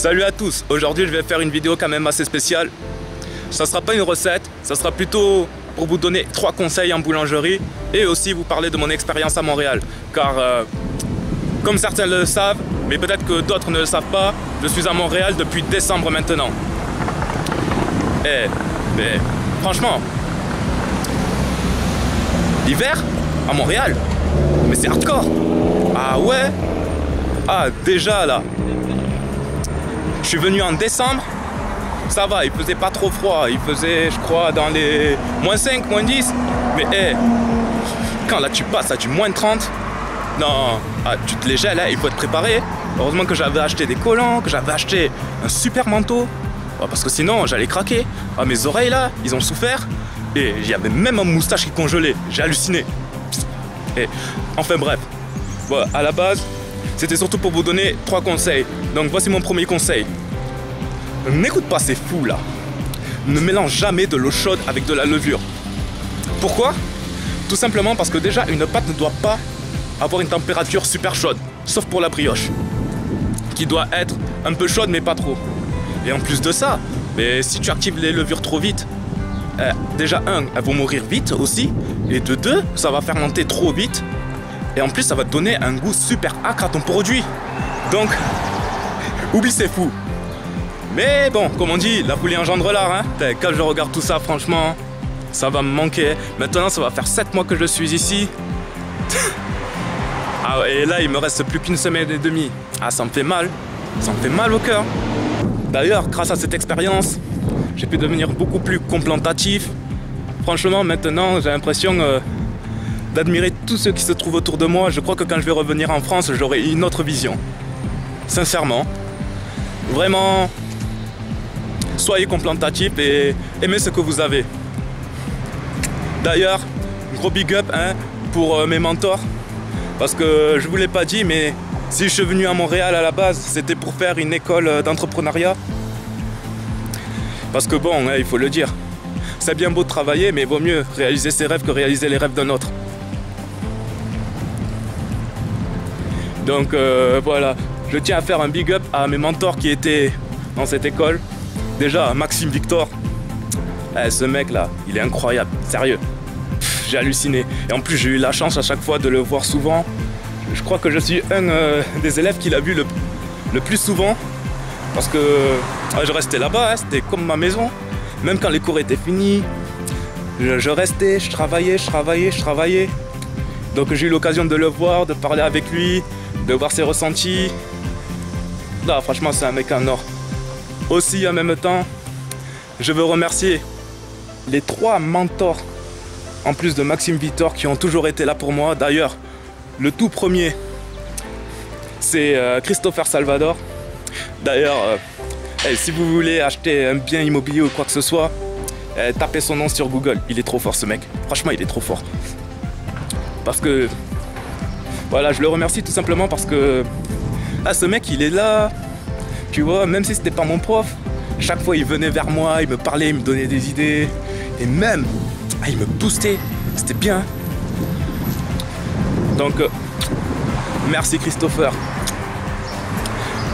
Salut à tous, aujourd'hui je vais faire une vidéo quand même assez spéciale. Ça sera pas une recette, ça sera plutôt pour vous donner 3 conseils en boulangerie et aussi vous parler de mon expérience à Montréal. Car comme certains le savent, mais peut-être que d'autres ne le savent pas, je suis à Montréal depuis décembre maintenant. Mais franchement, l'hiver à Montréal, mais c'est hardcore. Ah ouais? Ah déjà là, je suis venu en décembre, ça va, il faisait pas trop froid, il faisait je crois dans les -5, -10, mais quand là tu passes à du -30, non, tu te les gèles, il faut être préparé. Heureusement que j'avais acheté des collants, que j'avais acheté un super manteau, parce que sinon j'allais craquer. Mes oreilles là, ils ont souffert, et il y avait même un moustache qui congelait, j'ai halluciné. Enfin bref, à la base, c'était surtout pour vous donner 3 conseils. Donc voici mon premier conseil. N'écoute pas ces fous là. Ne mélange jamais de l'eau chaude avec de la levure. Pourquoi? Tout simplement parce que déjà une pâte ne doit pas avoir une température super chaude, sauf pour la brioche, qui doit être un peu chaude mais pas trop. Et en plus de ça, mais si tu actives les levures trop vite, déjà elles vont mourir vite aussi, et de 2, ça va fermenter trop vite. Et en plus, ça va te donner un goût super acre à ton produit. Donc, oublie ces fous. Mais bon, comme on dit, la folie engendre l'art. Quand je regarde tout ça, franchement, ça va me manquer. Maintenant, ça va faire 7 mois que je suis ici. Et là, il me reste plus qu'une semaine et demie. Ça me fait mal. Ça me fait mal au cœur. D'ailleurs, grâce à cette expérience, j'ai pu devenir beaucoup plus contemplatif. Franchement, maintenant, j'ai l'impression d'admirer tous ceux qui se trouvent autour de moi. Je crois que quand je vais revenir en France, j'aurai une autre vision. Sincèrement. Vraiment, soyez contemplatifs et aimez ce que vous avez. D'ailleurs, gros big up pour mes mentors. Parce que je ne vous l'ai pas dit, mais si je suis venu à Montréal à la base, c'était pour faire une école d'entrepreneuriat. Parce que bon, il faut le dire, c'est bien beau de travailler, mais il vaut mieux réaliser ses rêves que réaliser les rêves d'un autre. Donc voilà, je tiens à faire un big up à mes mentors qui étaient dans cette école. Déjà, Maxime Victor, ce mec là, il est incroyable, sérieux. J'ai halluciné. Et en plus, j'ai eu la chance à chaque fois de le voir souvent. Je crois que je suis un des élèves qu'il a vu le plus souvent. Parce que je restais là-bas, c'était comme ma maison. Même quand les cours étaient finis, je restais, je travaillais. Donc j'ai eu l'occasion de le voir, de parler avec lui, de voir ses ressentis. Là, franchement, c'est un mec en or. Aussi, en même temps, je veux remercier les 3 mentors, en plus de Maxime Victor, qui ont toujours été là pour moi. D'ailleurs, le tout premier, c'est Christopher Salvador. D'ailleurs, si vous voulez acheter un bien immobilier ou quoi que ce soit, tapez son nom sur Google. Il est trop fort, ce mec. Franchement, il est trop fort. Parce que, voilà, je le remercie tout simplement parce que, ce mec, il est là, tu vois, même si c'était pas mon prof, chaque fois, il venait vers moi, il me parlait, il me donnait des idées, et même, il me boostait, c'était bien. Donc, merci Christopher.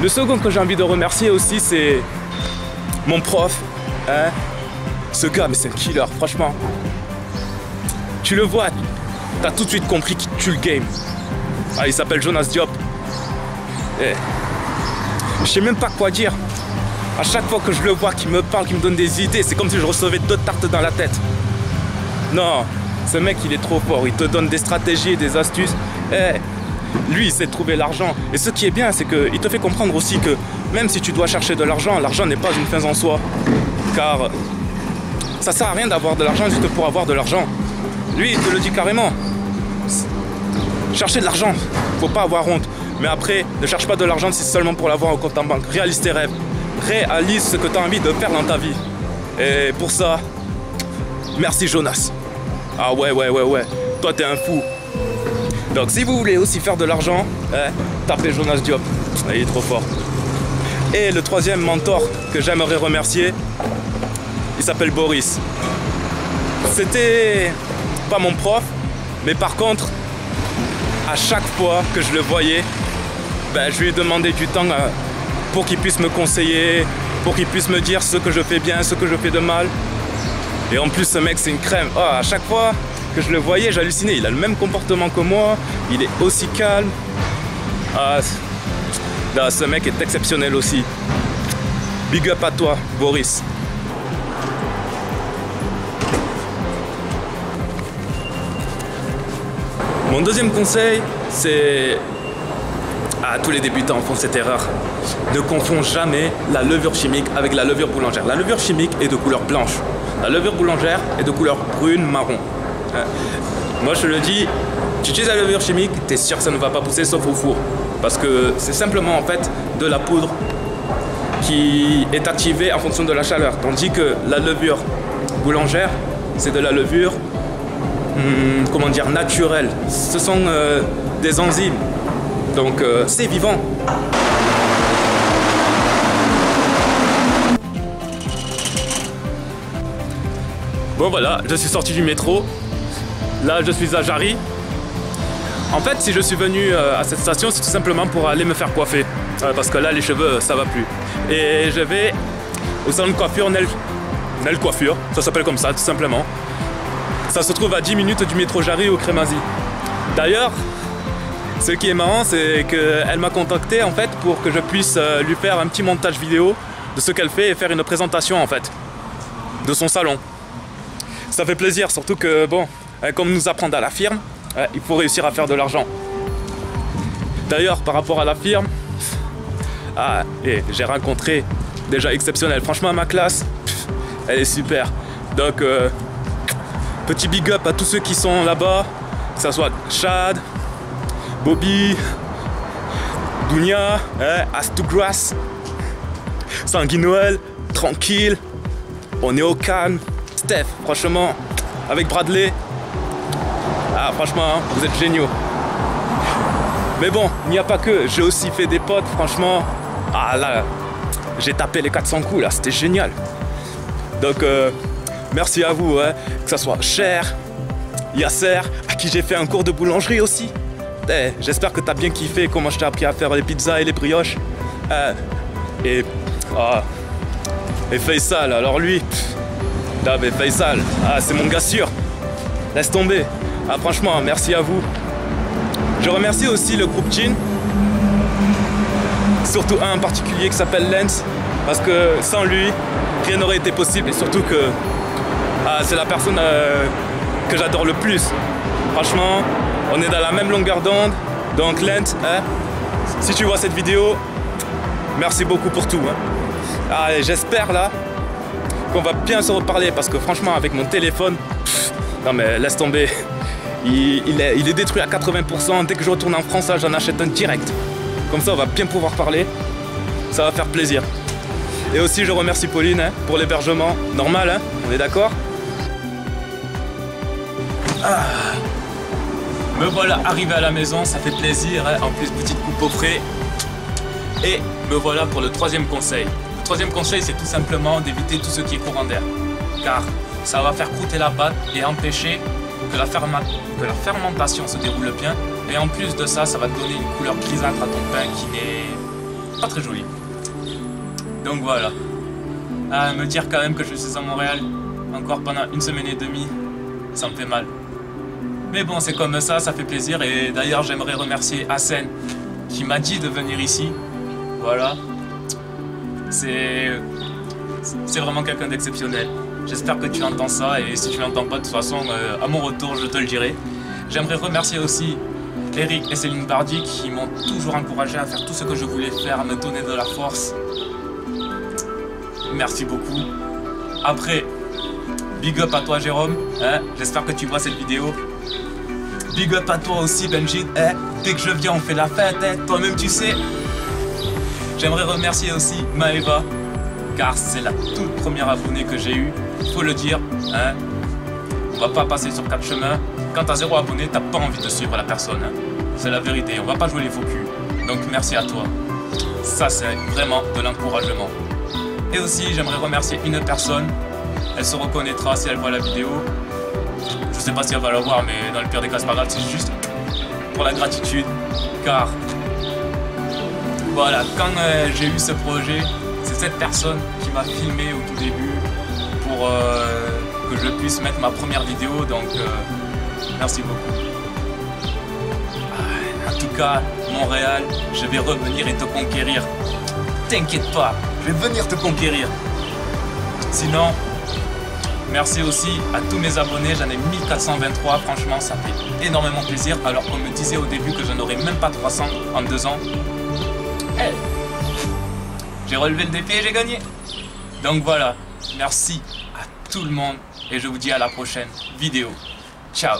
Le second que j'ai envie de remercier aussi, c'est mon prof. Ce gars, mais c'est un killer, franchement. Tu le vois, t'as tout de suite compris qu'il tue le game. Il s'appelle Jonas Diop. Je sais même pas quoi dire. À chaque fois que je le vois, qu'il me parle, qu'il me donne des idées, c'est comme si je recevais 2 tartes dans la tête. Non, ce mec, il est trop fort. Il te donne des stratégies, des astuces. Lui, il sait trouver l'argent. Et ce qui est bien, c'est qu'il te fait comprendre aussi que même si tu dois chercher de l'argent, l'argent n'est pas une fin en soi. Car ça sert à rien d'avoir de l'argent juste pour avoir de l'argent. Lui, il te le dit carrément. Chercher de l'argent, faut pas avoir honte. Mais après, ne cherche pas de l'argent si c'est seulement pour l'avoir au compte en banque. Réalise tes rêves. Réalise ce que tu as envie de faire dans ta vie. Et pour ça, merci Jonas. Ouais. Toi, t'es un fou. Donc si vous voulez aussi faire de l'argent, tapez Jonas Diop, il est trop fort. Et le 3e mentor que j'aimerais remercier, il s'appelle Boris. C'était pas mon prof, mais par contre, à chaque fois que je le voyais, je lui demandais du temps pour qu'il puisse me conseiller, pour qu'il puisse me dire ce que je fais bien, ce que je fais de mal. Et en plus, ce mec, c'est une crème. Oh, à chaque fois que je le voyais, j'hallucinais. Il a le même comportement que moi, il est aussi calme. Ah, là, ce mec est exceptionnel aussi. Big up à toi, Boris. Mon deuxième conseil, c'est... Ah, tous les débutants font cette erreur. Ne confonds jamais la levure chimique avec la levure boulangère. La levure chimique est de couleur blanche. La levure boulangère est de couleur brune, marron. Moi, je te le dis, tu utilises la levure chimique, tu es sûr que ça ne va pas pousser sauf au four. Parce que c'est simplement en fait de la poudre qui est activée en fonction de la chaleur. Tandis que la levure boulangère, c'est de la levure, comment dire, naturelle. Ce sont des enzymes. Donc c'est vivant. Bon voilà, je suis sorti du métro. Là je suis à Jarry. En fait si je suis venu à cette station, c'est tout simplement pour aller me faire coiffer. Parce que là les cheveux ça va plus. Et je vais au salon de coiffure Nel Coiffure, ça s'appelle comme ça tout simplement. Ça se trouve à 10 minutes du métro Jarry au Crémazie. D'ailleurs, ce qui est marrant, c'est qu'elle m'a contacté en fait pour que je puisse lui faire un petit montage vidéo de ce qu'elle fait et faire une présentation en fait de son salon. Ça fait plaisir, surtout que bon, comme nous apprend à la firme, il faut réussir à faire de l'argent. D'ailleurs, par rapport à la firme, j'ai rencontré déjà exceptionnel. Franchement, ma classe, elle est super. Donc, petit big up à tous ceux qui sont là-bas, que ce soit Chad, Bobby, Dounia, Astugras, Sanguinoel, tranquille, on est au calme. Steph, franchement, avec Bradley, franchement, vous êtes géniaux. Mais bon, il n'y a pas que, j'ai aussi fait des potes, franchement, là, j'ai tapé les 400 coups, là, c'était génial. Donc, merci à vous, que ce soit Cher, Yasser, à qui j'ai fait un cours de boulangerie aussi. J'espère que tu as bien kiffé comment je t'ai appris à faire les pizzas et les brioches. Et Faisal, alors lui, mais Faisal, c'est mon gars sûr. Laisse tomber. Franchement, merci à vous. Je remercie aussi le groupe Jean. Surtout un en particulier qui s'appelle Lens. Parce que sans lui, rien n'aurait été possible. Et surtout que c'est la personne que j'adore le plus. Franchement, on est dans la même longueur d'onde. Donc Lens, si tu vois cette vidéo, merci beaucoup pour tout. J'espère là qu'on va bien se reparler. Parce que franchement, avec mon téléphone, non mais laisse tomber. Il est détruit à 80%. Dès que je retourne en France, j'en achète un direct. Comme ça, on va bien pouvoir parler. Ça va faire plaisir. Et aussi, je remercie Pauline pour l'hébergement. Normal, on est d'accord? Me voilà arrivé à la maison, ça fait plaisir. En plus, petite coupe au frais. Et me voilà pour le troisième conseil. Le troisième conseil, c'est tout simplement d'éviter tout ce qui est courant d'air. Car ça va faire croûter la pâte et empêcher que la fermentation se déroule bien. Et en plus de ça, ça va te donner une couleur grisâtre à ton pain qui n'est pas très jolie. Donc voilà. Me dire quand même que je suis à Montréal encore pendant une semaine et demie, ça me fait mal. Mais bon, c'est comme ça fait plaisir. Et d'ailleurs, j'aimerais remercier Hassen qui m'a dit de venir ici. Voilà. C'est vraiment quelqu'un d'exceptionnel. J'espère que tu entends ça, et si tu l'entends pas, de toute façon, à mon retour, je te le dirai. J'aimerais remercier aussi Eric et Céline Bardi qui m'ont toujours encouragé à faire tout ce que je voulais faire, à me donner de la force. Merci beaucoup. Après, big up à toi Jérôme, j'espère que tu vois cette vidéo. Big up à toi aussi Benji, dès que je viens on fait la fête, toi-même tu sais. J'aimerais remercier aussi Maëva, car c'est la toute première abonnée que j'ai eue, il faut le dire. On va pas passer sur 4 chemins. Quand t'as 0 abonné, t'as pas envie de suivre la personne. C'est la vérité, on va pas jouer les faux culs. Donc merci à toi. Ça c'est vraiment de l'encouragement. Et aussi j'aimerais remercier une personne. Elle se reconnaîtra si elle voit la vidéo. Je sais pas si elle va la voir, mais dans le pire des cas c'est pas grave, c'est juste pour la gratitude. Car voilà, quand j'ai eu ce projet, c'est cette personne qui m'a filmé au tout début pour que je puisse mettre ma première vidéo, donc merci beaucoup. En tout cas, Montréal, je vais revenir et te conquérir. T'inquiète pas, je vais venir te conquérir. Sinon, merci aussi à tous mes abonnés, j'en ai 1423, franchement ça fait énormément plaisir, alors qu'on me disait au début que je n'aurais même pas 300 en 2 ans. Hey, j'ai relevé le défi et j'ai gagné. Donc voilà, merci à tout le monde et je vous dis à la prochaine vidéo. Ciao.